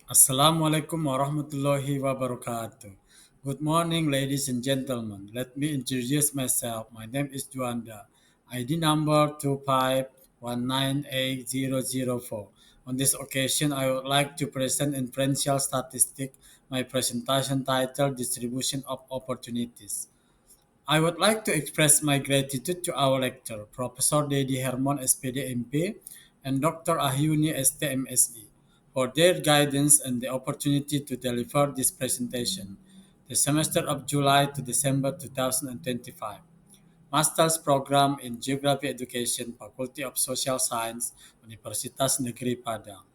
Assalamualaikum warahmatullahi wabarakatuh. Good morning, ladies and gentlemen. Let me introduce myself. My name is Juanda. ID number 251980004. On this occasion, I would like to present inferential statistic, my presentation titled Distribution of Opportunities. I would like to express my gratitude to our lecturer, Professor Dedi Hermon SPD MP and Dr. Ahyuni STMSE, for their guidance and the opportunity to deliver this presentation. The semester of July to December 2025. Master's Program in Geography Education, Faculty of Social Science, Universitas Negeri Padang.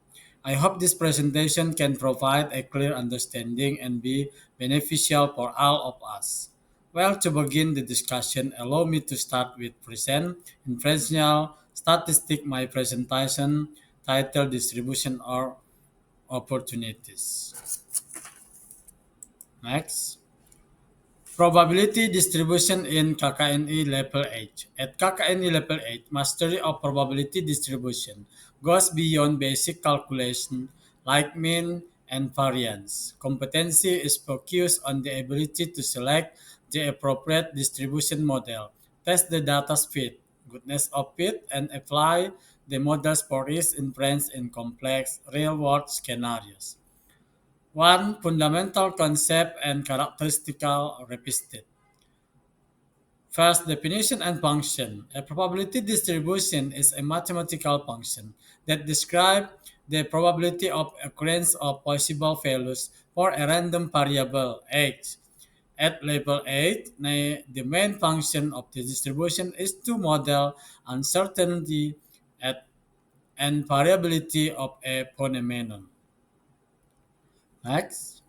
I hope this presentation can provide a clear understanding and be beneficial for all of us. Well, to begin the discussion, allow me to start with present inferential statistic my presentation titled Distribution or Opportunities. Next. Probability distribution in KKNE Level 8. At KKNE Level 8, mastery of probability distribution goes beyond basic calculation like mean and variance. Competency is focused on the ability to select the appropriate distribution model, test the data's fit, goodness of fit, and apply the models for its inference in complex real-world scenarios. One fundamental concept and characteristical repeated. First, definition and function. A probability distribution is a mathematical function that describes the probability of occurrence of possible values for a random variable x. At level 8, the main function of the distribution is to model uncertainty at and variability of a phenomenon. Next.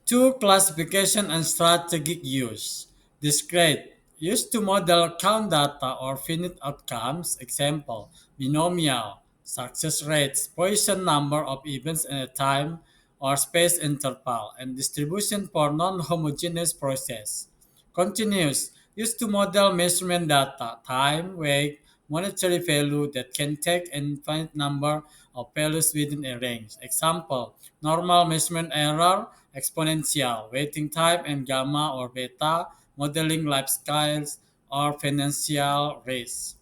Two, classification and strategic use. Discrete. Used to model count data or finite outcomes. Example, binomial, success rates, Poisson number of events in a time or space interval, and distribution for non-homogeneous process. Continuous. Used to model measurement data, time, weight, monetary value that can take an infinite number of values within a range. Example, normal measurement error, exponential, waiting time, and gamma or beta, modeling lifestyles or financial risk.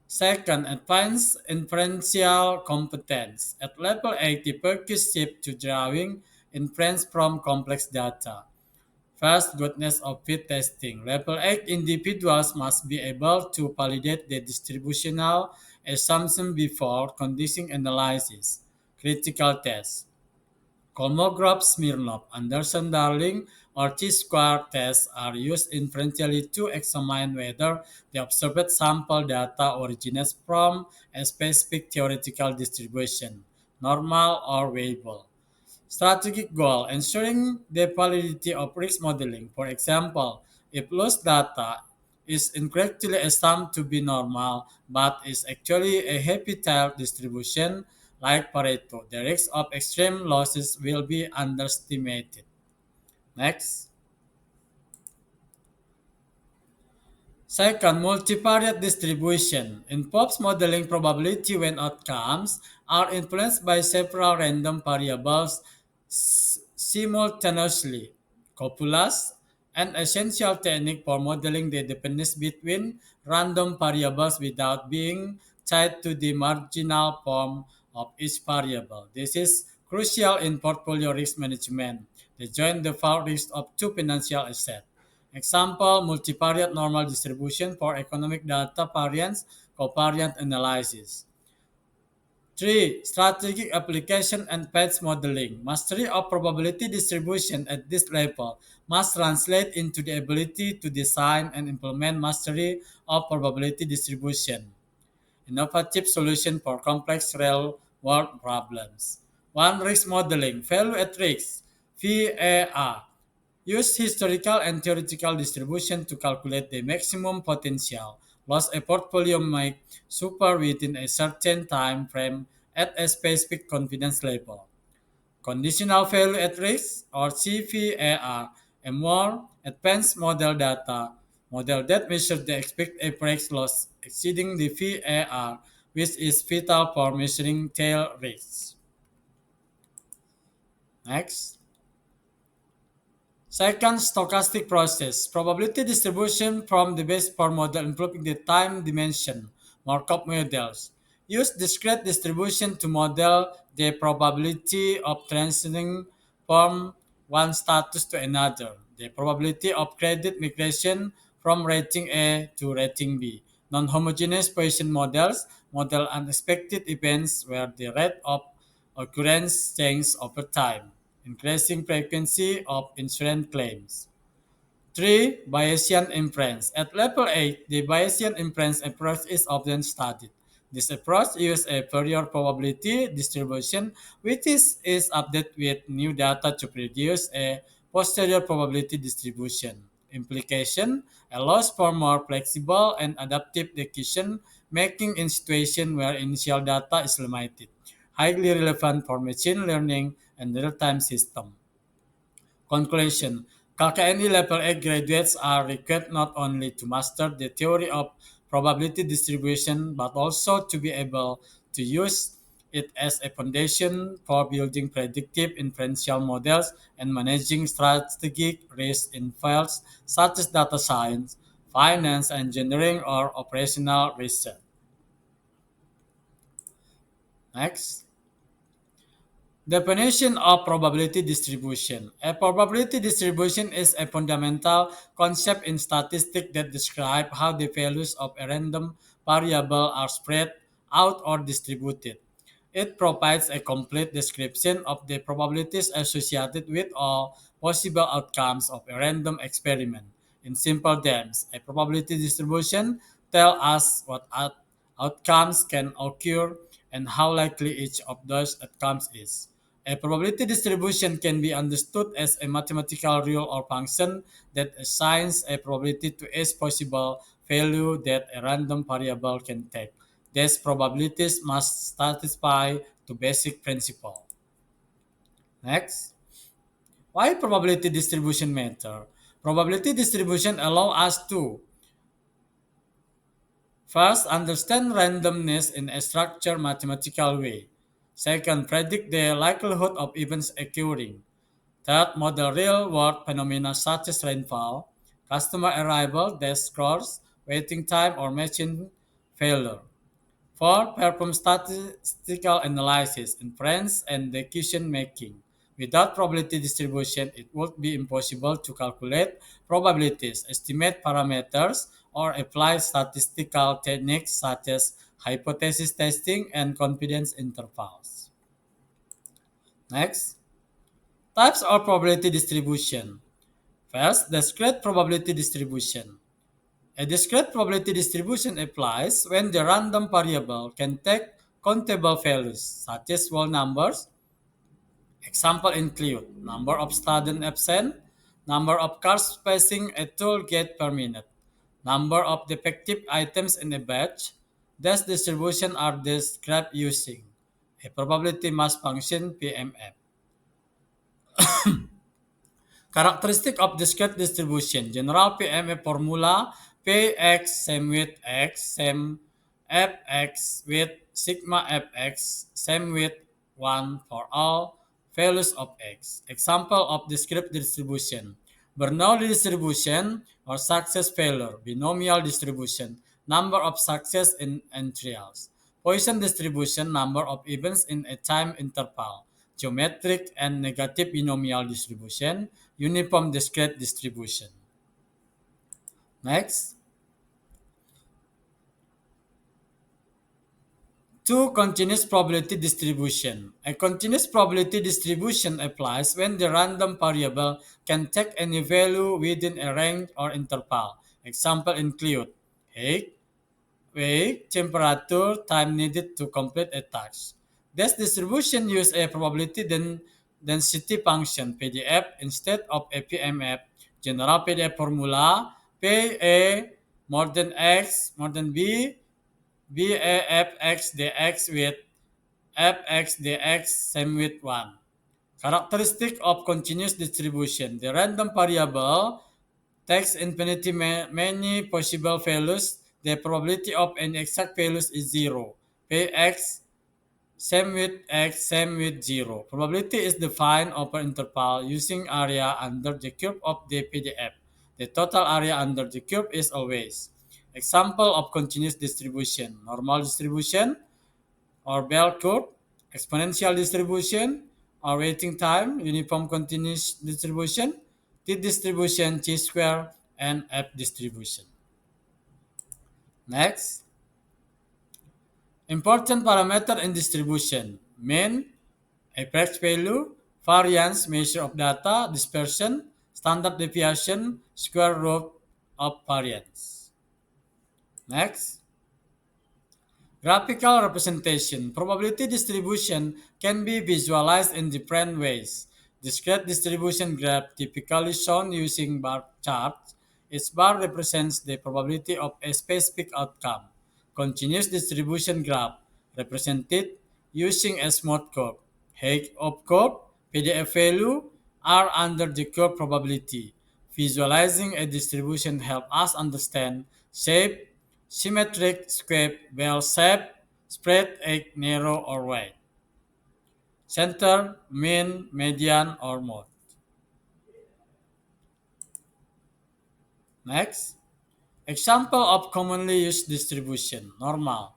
Second, advanced inferential competence. At level 8, the focus shift to drawing inference from complex data. First, goodness of fit testing. Level 8 individuals must be able to validate the distributional assumption before conducting analysis. Critical test. Kolmogorov-Smirnov, Anderson-Darling, or T-square tests are used inferentially to examine whether the observed sample data originates from a specific theoretical distribution, normal or weighable. Strategic goal: ensuring the validity of risk modeling. For example, if lost data is incorrectly assumed to be normal but is actually a happy tail distribution like Pareto, the risk of extreme losses will be underestimated. Next. Second, multivariate distribution involves modeling probability when outcomes are influenced by several random variables simultaneously. Copulas, an essential technique for modeling the dependence between random variables without being tied to the marginal form of each variable. This is crucial in portfolio risk management. The joint default risk of two financial assets. Example, multivariate normal distribution for economic data variance covariant analysis. 3. Strategic application and patch modeling. Mastery of probability distribution at this level must translate into the ability to design and implement mastery of probability distribution. Innovative solution for complex real-world problems. 1. Risk modeling. Value at risk. VAR. Use historical and theoretical distribution to calculate the maximum potential loss a portfolio might suffer within a certain time frame at a specific confidence level. Conditional value at risk or CVAR, a more advanced model that measures the expected average loss exceeding the VAR which is vital for measuring tail risks. Next. Second, stochastic process. Probability distribution from the base pair model improving the time dimension. Markov models use discrete distribution to model the probability of transitioning from one status to another. The probability of credit migration from rating A to rating B. Non-homogeneous Bayesian models model unexpected events where the rate of occurrence changes over time, increasing frequency of insurance claims. 3. Bayesian inference. At level 8, the Bayesian inference approach is often studied. This approach uses a Fourier probability distribution which is updated with new data to produce a posterior probability distribution. Implication allows for more flexible and adaptive decision making in situations where initial data is limited, highly relevant for machine learning and real-time systems. Conclusion: KKNE Level 8 graduates are required not only to master the theory of probability distribution but also to be able to use it as a foundation for building predictive inferential models and managing strategic risk in fields such as data science, finance, engineering, or operational research. Next. Definition of probability distribution. A probability distribution is a fundamental concept in statistics that describe how the values of a random variable are spread out or distributed. It provides a complete description of the probabilities associated with all possible outcomes of a random experiment. In simple terms, a probability distribution tells us what outcomes can occur and how likely each of those outcomes is. A probability distribution can be understood as a mathematical rule or function that assigns a probability to each possible value that a random variable can take. These probabilities must satisfy the basic principle. Next, why probability distribution matter? Probability distribution allow us to first understand randomness in a structured mathematical way. Second, predict the likelihood of events occurring. Third, model real-world phenomena such as rainfall, customer arrival, desk scores, waiting time, or machine failure. 4. Perform statistical analysis, inference, and decision making. Without probability distribution, it would be impossible to calculate probabilities, estimate parameters, or apply statistical techniques such as hypothesis testing and confidence intervals. Next, types of probability distribution. First, discrete probability distribution. A discrete probability distribution applies when the random variable can take countable values, such as whole numbers. Examples include number of students absent, number of cars passing a toll gate per minute, number of defective items in a batch. These distributions are described using a probability mass function PMF. Characteristic of discrete distribution. General PMF formula Px same with x same fx with sigma fx same with 1 for all values of x. Example of discrete distribution. Bernoulli distribution or success failure. Binomial distribution. Number of success in trials. Poisson distribution. Number of events in a time interval. Geometric and negative binomial distribution, uniform discrete distribution. Next, two, continuous probability distribution. A continuous probability distribution applies when the random variable can take any value within a range or interval. Example include height, weight, temperature, time needed to complete a task. This distribution use a probability density function PDF instead of a PMF. General PDF formula PA more than X more than B, BAFX dx with fx dx same with 1. Characteristic of continuous distribution. The random variable takes many possible values. The probability of any exact values is zero. Px same with x same with 0. Probability is defined over interval using area under the curve of the PDF. The total area under the curve is always. Example of continuous distribution: normal distribution or bell curve, exponential distribution or waiting time, uniform continuous distribution, t distribution, chi square, and f distribution. Next, important parameter in distribution: mean, average value, variance, measure of data, dispersion, standard deviation, square root of variance. Next, graphical representation. Probability distribution can be visualized in different ways. Discrete distribution graph typically shown using bar charts. Each bar represents the probability of a specific outcome. Continuous distribution graph represented using a smooth curve. Height of curve, PDF value are under the curve probability. Visualizing a distribution helps us understand shape, symmetric, square, bell shape, spread, egg, narrow, or wide. Center, mean, median, or mode. Next, example of commonly used distribution: normal,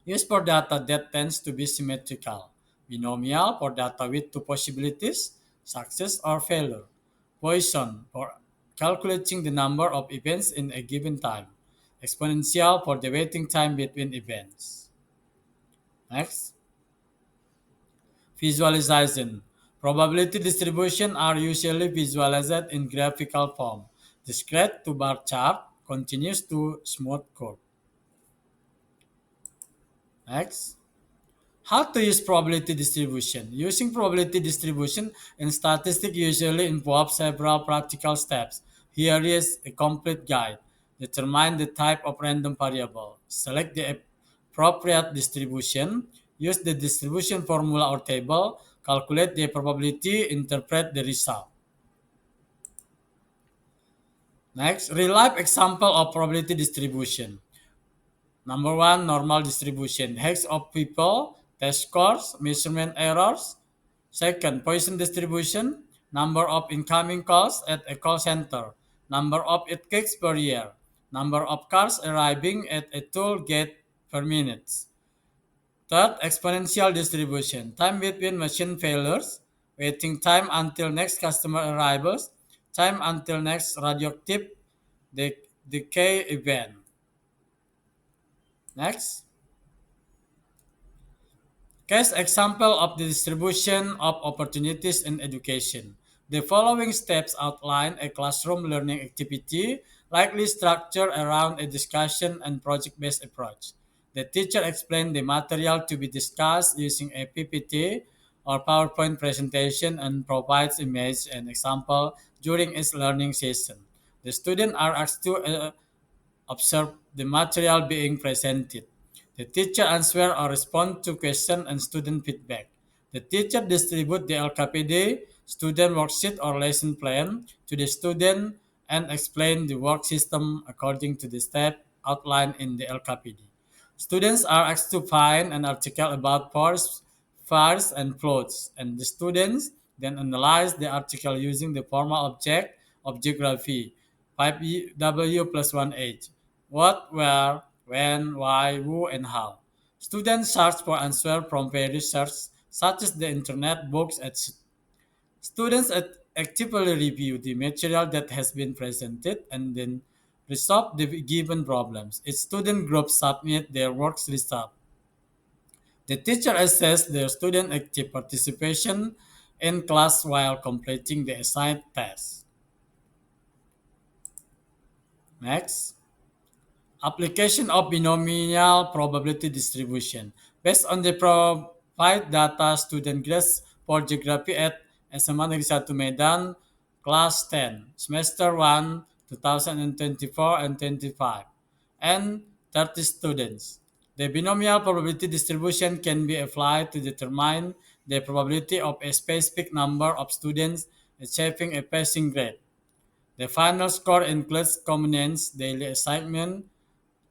used for data that tends to be symmetrical; binomial for data with two possibilities, success or failure; Poisson for calculating the number of events in a given time; exponential for the waiting time between events. Next, visualization. Probability distribution are usually visualized in graphical form. Discrete to bar chart, continuous to smooth curve. Next, how to use probability distribution. Using probability distribution in statistics usually involves several practical steps. Here is a complete guide. Determine the type of random variable. Select the appropriate distribution. Use the distribution formula or table. Calculate the probability. Interpret the result. Next, real life example of probability distribution. Number one, normal distribution. Hex of people, test scores, measurement errors. Second, Poisson distribution. Number of incoming calls at a call center. Number of it clicks per year. Number of cars arriving at a toll gate per minute. Third, exponential distribution. Time between machine failures. Waiting time until next customer arrivals. Time until next radioactive decay event. Next. Case example of the distribution of opportunities in education. The following steps outline a classroom learning activity likely structured around a discussion and project-based approach. The teacher explains the material to be discussed using a PPT or PowerPoint presentation and provides image and example during its learning session. The students are asked to observe the material being presented. The teacher answer or respond to question and student feedback. The teacher distribute the LKPD, student worksheet or lesson plan to the student and explain the work system according to the step outlined in the LKPD. Students are asked to find an article about force, fires, and floods, and the students then analyze the article using the formal object of geography, 5W plus 1H. What, where, when, why, who, and how. Students search for answers from various sources such as the internet, books, etc. Students actively review the material that has been presented and then resolve the given problems. Each student group submit their work's result. The teacher assesses their student active participation in class while completing the assigned task. Next. Application of binomial probability distribution. Based on the provide data, student grades for geography at SMA Negeri 1 Medan, class 10, semester 1, 2024 and 25, and 30 students. The binomial probability distribution can be applied to determine the probability of a specific number of students achieving a passing grade. The final score includes components, daily assignment,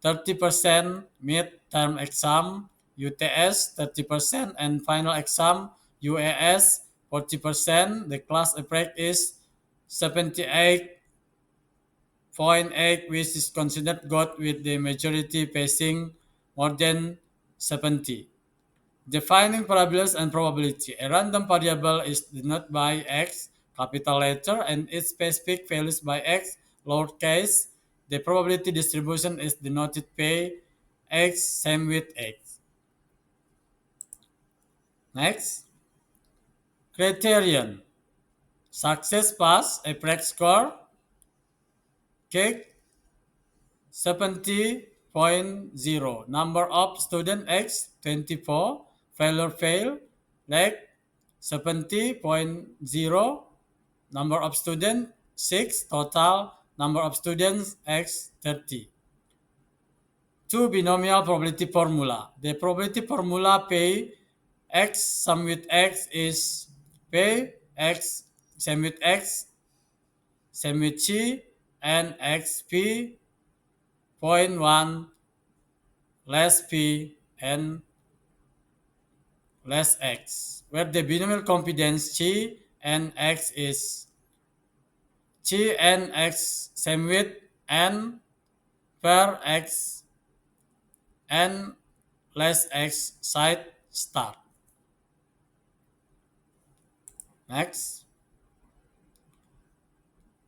30% mid-term exam, UTS 30%, and final exam UAS 40%. The class average is 78.8, which is considered good with the majority passing more than 70. Defining parables and probability. A random variable is denoted by x, capital letter, and its specific values by x, lowercase. The probability distribution is denoted by x, same with x. Next, criterion. Success pass, average score, cake, 70.0. Number of student X 24. Failure fail like 70.0. Number of student 6. Total number of students X 30. Two binomial probability formula. The probability formula P X sum with X is P X sum with X sum with C and XP point 1 less P and less X, where the binomial confidence Chi and X is Chi and X same with N per X and less X side start. Next,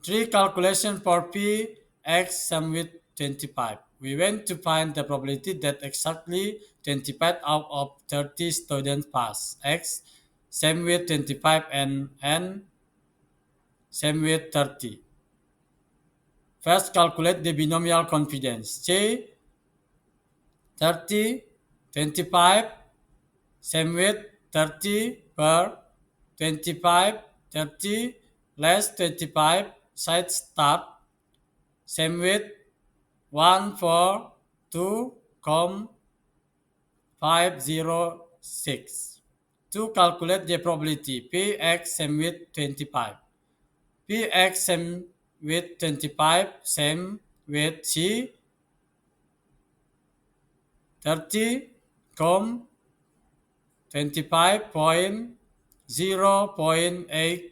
three calculation for P X sum with 25. We want to find the probability that exactly 25 out of 30 students pass. X same with 25 and N same with 30. First, calculate the binomial confidence. J 30, 25, same with 30 per 25, 30 less 25, side start, same with 1 4 2, 506. To calculate the probability, Px same with 25. Px same with 25, same with C 30, 25.0.8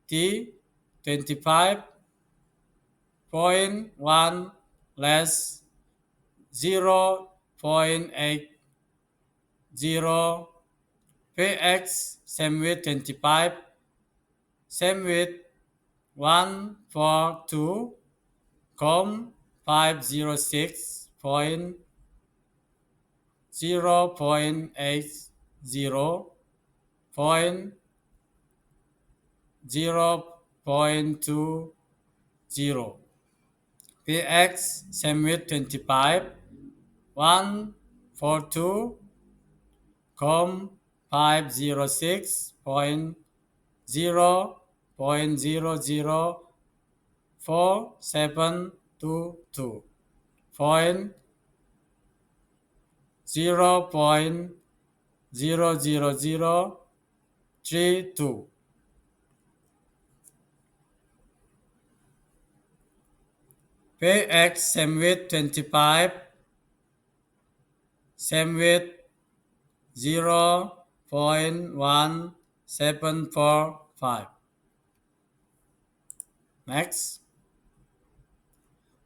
T 25.1 less 0.80 Px same with 25 same with 142 506.0.80 0.20. Px same with 25 142 506.0.004722 point 0.00032. Px same with 25 same with 0.1745. Next,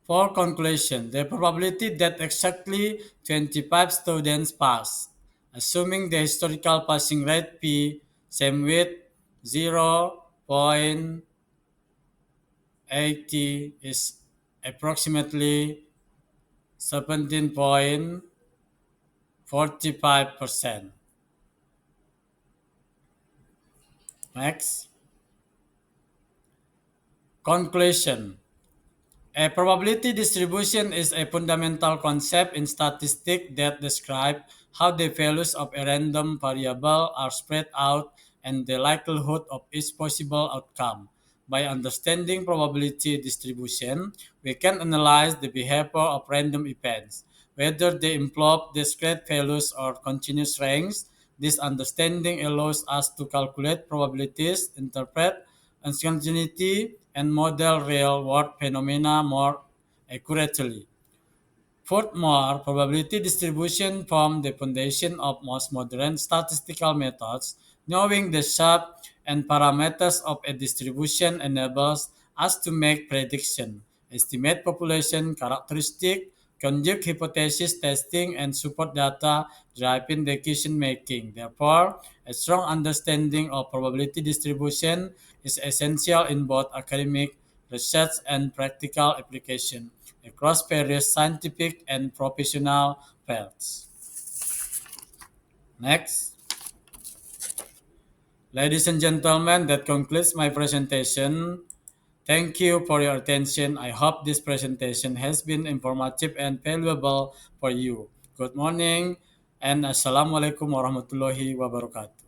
for conclusion, the probability that exactly 25 students pass, assuming the historical passing rate P same with 0.80 is approximately 17.45%. Next, conclusion. A probability distribution is a fundamental concept in statistics that describes how the values of a random variable are spread out and the likelihood of each possible outcome. By understanding probability distribution, we can analyze the behavior of random events, whether they involve discrete values or continuous ranges. This understanding allows us to calculate probabilities, interpret uncertainty, and model real-world phenomena more accurately. Furthermore, probability distribution form the foundation of most modern statistical methods. Knowing the shape and parameters of a distribution enables us to make prediction, estimate population characteristic, conduct hypothesis testing, and support data driven decision making. Therefore, a strong understanding of probability distribution is essential in both academic research and practical application across various scientific and professional fields. Next, ladies and gentlemen, that concludes my presentation. Thank you for your attention. I hope this presentation has been informative and valuable for you. Good morning and Assalamualaikum warahmatullahi wabarakatuh.